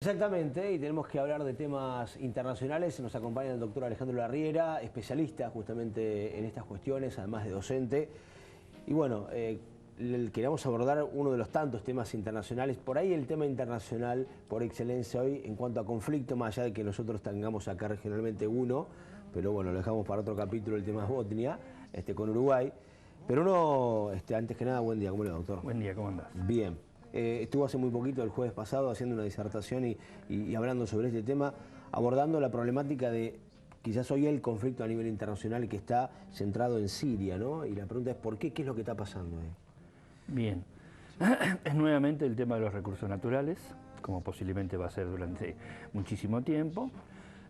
Exactamente, y tenemos que hablar de temas internacionales. Nos acompaña el doctor Alejandro Larriera, especialista justamente en estas cuestiones, además de docente. Y bueno, queríamos abordar uno de los tantos temas internacionales. Por ahí el tema internacional por excelencia hoy en cuanto a conflicto, más allá de que nosotros tengamos acá regionalmente uno, pero bueno, lo dejamos para otro capítulo, el tema es Botnia, con Uruguay. Pero uno, antes que nada, buen día, ¿cómo le va, doctor? Buen día, ¿cómo andás? Bien. Estuvo hace muy poquito, el jueves pasado, haciendo una disertación y hablando sobre este tema, abordando la problemática de quizás hoy el conflicto a nivel internacional que está centrado en Siria, ¿no? Y la pregunta es ¿por qué? ¿Qué es lo que está pasando ahí? Bien. Es nuevamente el tema de los recursos naturales, como posiblemente va a ser durante muchísimo tiempo.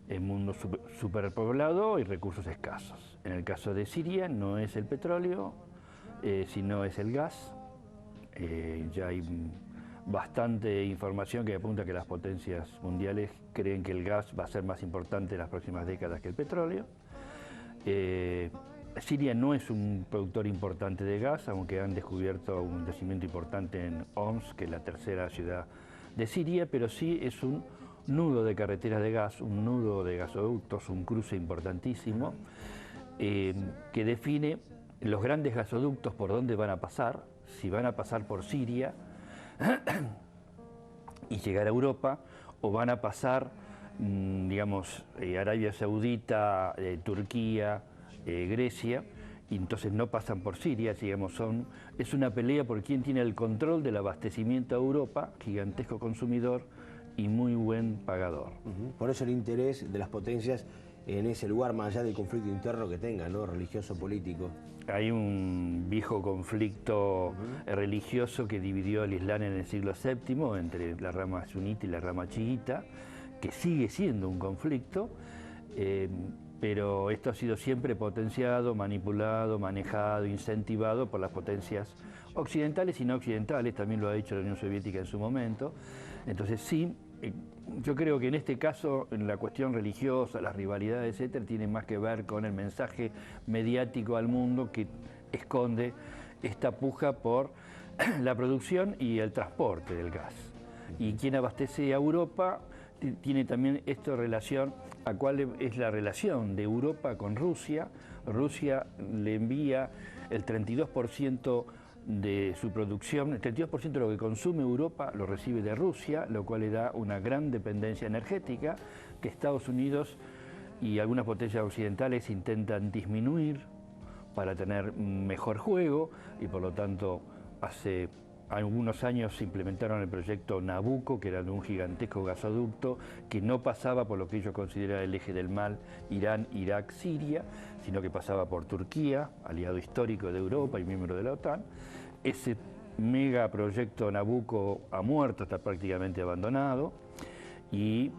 El mundo superpoblado y recursos escasos. En el caso de Siria no es el petróleo, sino es el gas. Ya hay bastante información que apunta que las potencias mundiales creen que el gas va a ser más importante en las próximas décadas que el petróleo. Siria no es un productor importante de gas, aunque han descubierto un yacimiento importante en Homs, que es la tercera ciudad de Siria, pero sí es un nudo de carreteras de gas, un nudo de gasoductos, un cruce importantísimo, que define los grandes gasoductos por dónde van a pasar, si van a pasar por Siria y llegar a Europa, o van a pasar, digamos, Arabia Saudita, Turquía, Grecia, y entonces no pasan por Siria, digamos, es una pelea por quién tiene el control del abastecimiento a Europa, gigantesco consumidor y muy buen pagador. Por eso el interés de las potencias en ese lugar, más allá del conflicto interno que tengan, ¿no? Religioso, político. Hay un viejo conflicto religioso que dividió el Islam en el siglo VII entre la rama sunita y la rama chiita, que sigue siendo un conflicto, pero esto ha sido siempre potenciado, manipulado, manejado, incentivado por las potencias occidentales y no occidentales, también lo ha hecho la Unión Soviética en su momento. Entonces sí, yo creo que en este caso, en la cuestión religiosa, las rivalidades, etcétera, tiene más que ver con el mensaje mediático al mundo que esconde esta puja por la producción y el transporte del gas. Y quien abastece a Europa tiene también esto relación a cuál es la relación de Europa con Rusia. Rusia le envía el 32% de su producción, el 32% de lo que consume Europa lo recibe de Rusia, lo cual le da una gran dependencia energética que Estados Unidos y algunas potencias occidentales intentan disminuir para tener mejor juego y por lo tanto hace algunos años se implementaron el proyecto Nabucco, que era de un gigantesco gasoducto que no pasaba por lo que ellos consideran el eje del mal, Irán, Irak, Siria, sino que pasaba por Turquía, aliado histórico de Europa y miembro de la OTAN. Ese megaproyecto Nabucco ha muerto, está prácticamente abandonado, y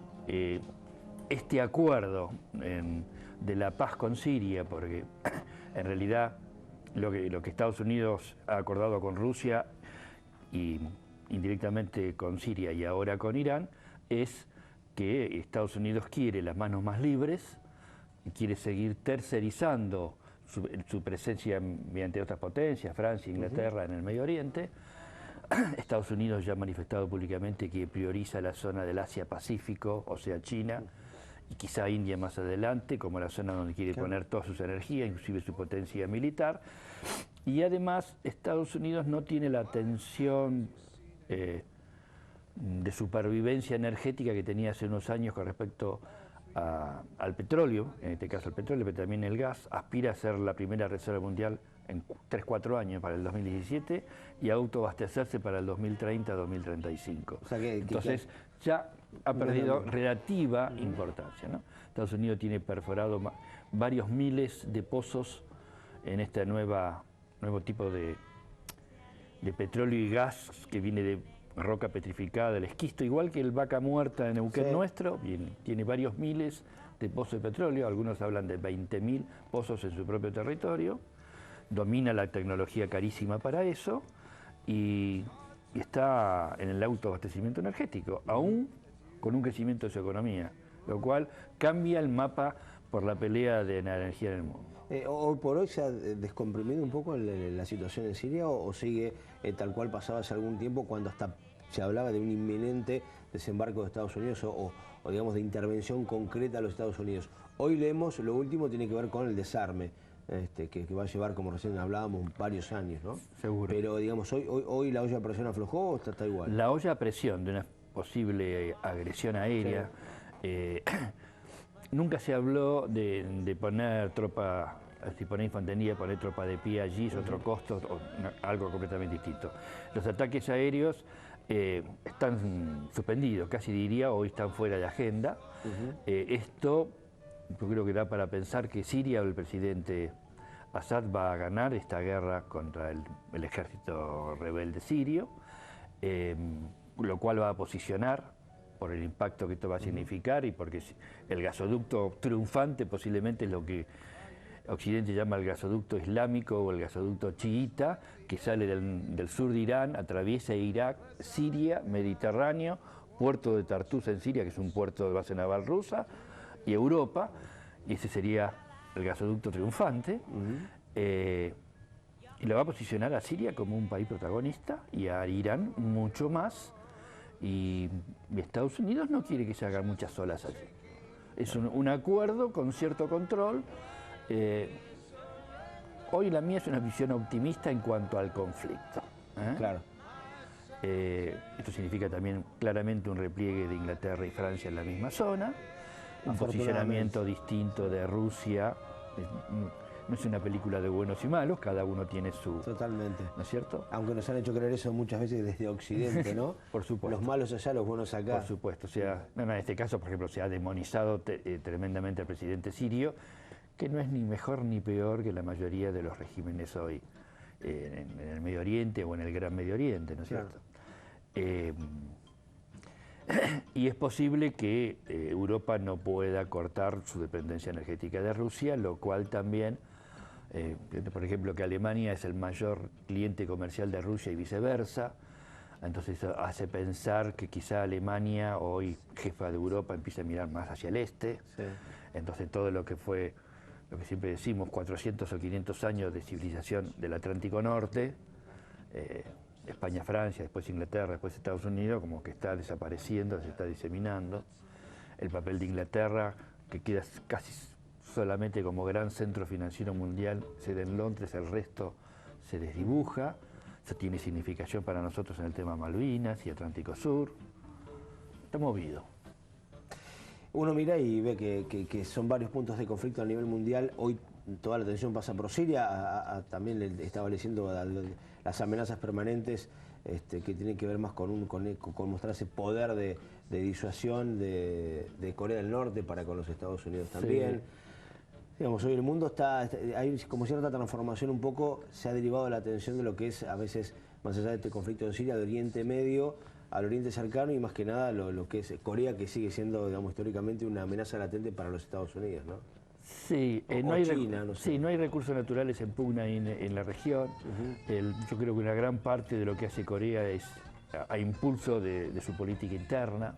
este acuerdo de la paz con Siria, porque en realidad lo que Estados Unidos ha acordado con Rusia y indirectamente con Siria y ahora con Irán, es que Estados Unidos quiere las manos más libres, quiere seguir tercerizando su presencia mediante otras potencias, Francia, Inglaterra, en el Medio Oriente. Estados Unidos ya ha manifestado públicamente que prioriza la zona del Asia-Pacífico, o sea, China, y quizá India más adelante, como la zona donde quiere poner todas sus energías, inclusive su potencia militar. Y además Estados Unidos no tiene la tensión de supervivencia energética que tenía hace unos años con respecto al petróleo, en este caso el petróleo, pero también el gas. Aspira a ser la primera reserva mundial en 3-4 años para el 2017 y autoabastecerse para el 2030-2035. O sea entonces ya ha perdido relativa importancia, ¿no? Estados Unidos tiene perforado varios miles de pozos en este nuevo tipo de petróleo y gas que viene de roca petrificada, del esquisto, igual que el Vaca Muerta en Neuquén nuestro, tiene varios miles de pozos de petróleo, algunos hablan de 20.000 pozos en su propio territorio, domina la tecnología carísima para eso y está en el autoabastecimiento energético, aún con un crecimiento de su economía, lo cual cambia el mapa por la pelea de la energía en el mundo. ¿Hoy por hoy se ha descomprimido un poco la situación en Siria o sigue tal cual pasaba hace algún tiempo cuando hasta se hablaba de un inminente desembarco de Estados Unidos o digamos de intervención concreta a los Estados Unidos. Hoy leemos, lo último tiene que ver con el desarme, que va a llevar, como recién hablábamos, varios años, ¿no? Seguro. Pero digamos, hoy la olla a presión aflojó o está igual. La olla a presión de una posible agresión aérea, sí. Nunca se habló de poner tropa, si poner infantería, poner tropa de pie allí, es otro costo, algo completamente distinto. Los ataques aéreos están suspendidos, casi diría, hoy están fuera de agenda. Esto, yo creo que da para pensar que Siria o el presidente Assad va a ganar esta guerra contra el ejército rebelde sirio, lo cual va a posicionar por el impacto que esto va a significar y porque el gasoducto triunfante posiblemente es lo que Occidente llama el gasoducto islámico o el gasoducto chiita, que sale del sur de Irán, atraviesa Irak, Siria, Mediterráneo, puerto de Tartus en Siria, que es un puerto de base naval rusa, y Europa, y ese sería el gasoducto triunfante, y lo va a posicionar a Siria como un país protagonista y a Irán mucho más, y Estados Unidos no quiere que se hagan muchas olas allí. Es un acuerdo con cierto control. Hoy la mía es una visión optimista en cuanto al conflicto. Claro. Esto significa también claramente un repliegue de Inglaterra y Francia en la misma zona, un posicionamiento distinto de Rusia. No es una película de buenos y malos, cada uno tiene su... Totalmente. ¿No es cierto? Aunque nos han hecho creer eso muchas veces desde Occidente, ¿no? Por supuesto. Los malos allá, los buenos acá. Por supuesto. O sea, en este caso, por ejemplo, se ha demonizado tremendamente al presidente sirio, que no es ni mejor ni peor que la mayoría de los regímenes hoy en el Medio Oriente o en el Gran Medio Oriente, ¿no es cierto? Y es posible que Europa no pueda cortar su dependencia energética de Rusia, lo cual también, por ejemplo, que Alemania es el mayor cliente comercial de Rusia y viceversa, entonces eso hace pensar que quizá Alemania, hoy jefa de Europa, empiece a mirar más hacia el este, sí. Entonces todo lo que fue, lo que siempre decimos, 400 o 500 años de civilización del Atlántico Norte, España, Francia, después Inglaterra, después Estados Unidos, como que está desapareciendo, se está diseminando. El papel de Inglaterra, que queda casi solamente como gran centro financiero mundial, sede en Londres, el resto se desdibuja. Eso tiene significación para nosotros en el tema Malvinas y Atlántico Sur. Está movido. Uno mira y ve que son varios puntos de conflicto a nivel mundial. Hoy toda la atención pasa por Siria, también le estaba leyendo las amenazas permanentes que tienen que ver más con mostrar ese poder de disuasión de Corea del Norte para con los Estados Unidos también. Sí. Digamos, hoy el mundo hay como cierta transformación un poco, se ha derivado la atención de lo que es a veces, más allá de este conflicto en Siria, de Oriente Medio al Oriente Cercano y más que nada lo que es Corea, que sigue siendo, digamos, históricamente una amenaza latente para los Estados Unidos, ¿no? Sí, China, no sé. Sí, no hay recursos naturales en pugna en la región. Yo creo que una gran parte de lo que hace Corea es a impulso de su política interna.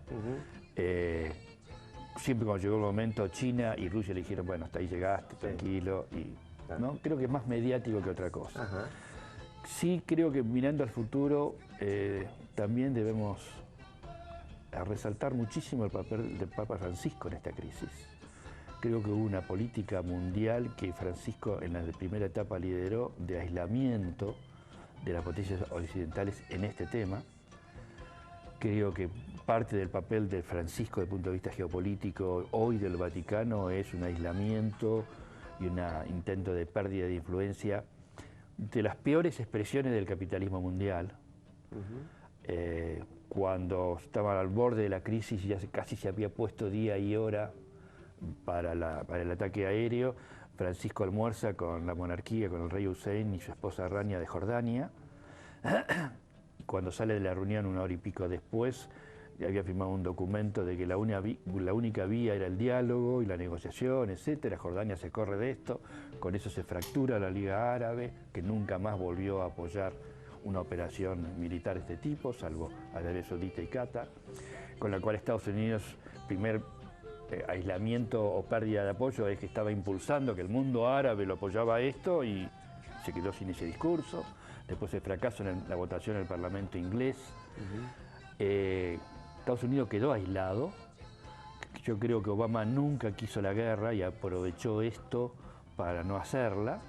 Siempre cuando llegó el momento, China y Rusia le dijeron, bueno, hasta ahí llegaste, tranquilo. Y, ¿no? Creo que es más mediático que otra cosa. Sí creo que mirando al futuro también debemos resaltar muchísimo el papel del Papa Francisco en esta crisis. Creo que hubo una política mundial que Francisco en la primera etapa lideró de aislamiento de las potencias occidentales en este tema. Creo que parte del papel de Francisco desde el punto de vista geopolítico hoy del Vaticano es un aislamiento y un intento de pérdida de influencia de las peores expresiones del capitalismo mundial. Cuando estaban al borde de la crisis ya casi se había puesto día y hora para el ataque aéreo. Francisco almuerza con la monarquía, con el rey Hussein y su esposa Rania de Jordania. Cuando sale de la reunión una hora y pico después, había firmado un documento de que la única vía era el diálogo y la negociación, etc. Jordania se corre de esto, con eso se fractura la Liga Árabe, que nunca más volvió a apoyar una operación militar de este tipo, salvo Arabia Saudita y Qatar, con la cual Estados Unidos, primer aislamiento o pérdida de apoyo es que estaba impulsando que el mundo árabe lo apoyaba a esto y se quedó sin ese discurso. Después el fracaso en la votación en el Parlamento inglés. Estados Unidos quedó aislado. Yo creo que Obama nunca quiso la guerra y aprovechó esto para no hacerla.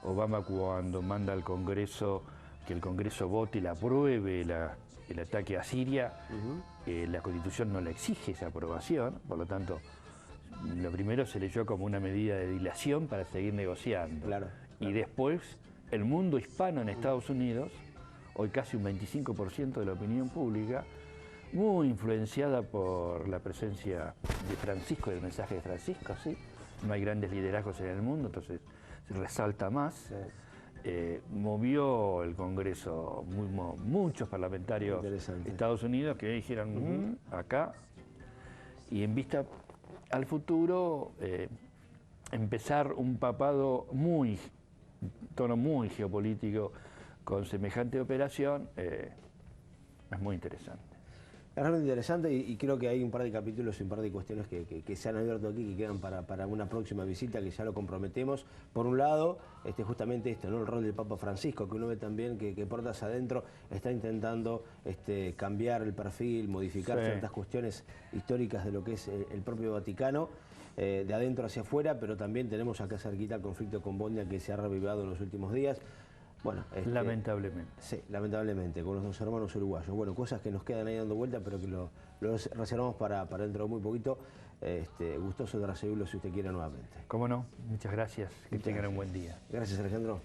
Obama, cuando manda al Congreso que el Congreso vote y la apruebe el ataque a Siria, la Constitución no le exige esa aprobación, por lo tanto, lo primero se leyó como una medida de dilación para seguir negociando. Claro. Y después, el mundo hispano en Estados Unidos, hoy casi un 25% de la opinión pública, muy influenciada por la presencia de Francisco, del mensaje de Francisco, ¿sí? No hay grandes liderazgos en el mundo, entonces se resalta más. Sí. Movió el Congreso muchos parlamentarios de Estados Unidos que dijeron acá, y en vista al futuro empezar un papado tono muy geopolítico con semejante operación es muy interesante. Es realmente interesante y creo que hay un par de capítulos y un par de cuestiones que se han abierto aquí que quedan para una próxima visita, que ya lo comprometemos. Por un lado, justamente esto, ¿no? El rol del Papa Francisco, que uno ve también que puertas adentro está intentando cambiar el perfil, modificar ciertas cuestiones históricas de lo que es el propio Vaticano, de adentro hacia afuera, pero también tenemos acá cerquita el conflicto con Bosnia que se ha revivado en los últimos días. Bueno, lamentablemente. Sí, lamentablemente, con los dos hermanos uruguayos. Bueno, cosas que nos quedan ahí dando vuelta, pero que lo reservamos para dentro de muy poquito. Gustoso de recibirlo si usted quiere nuevamente. Cómo no, muchas gracias, que tengan un buen día. Gracias, Alejandro.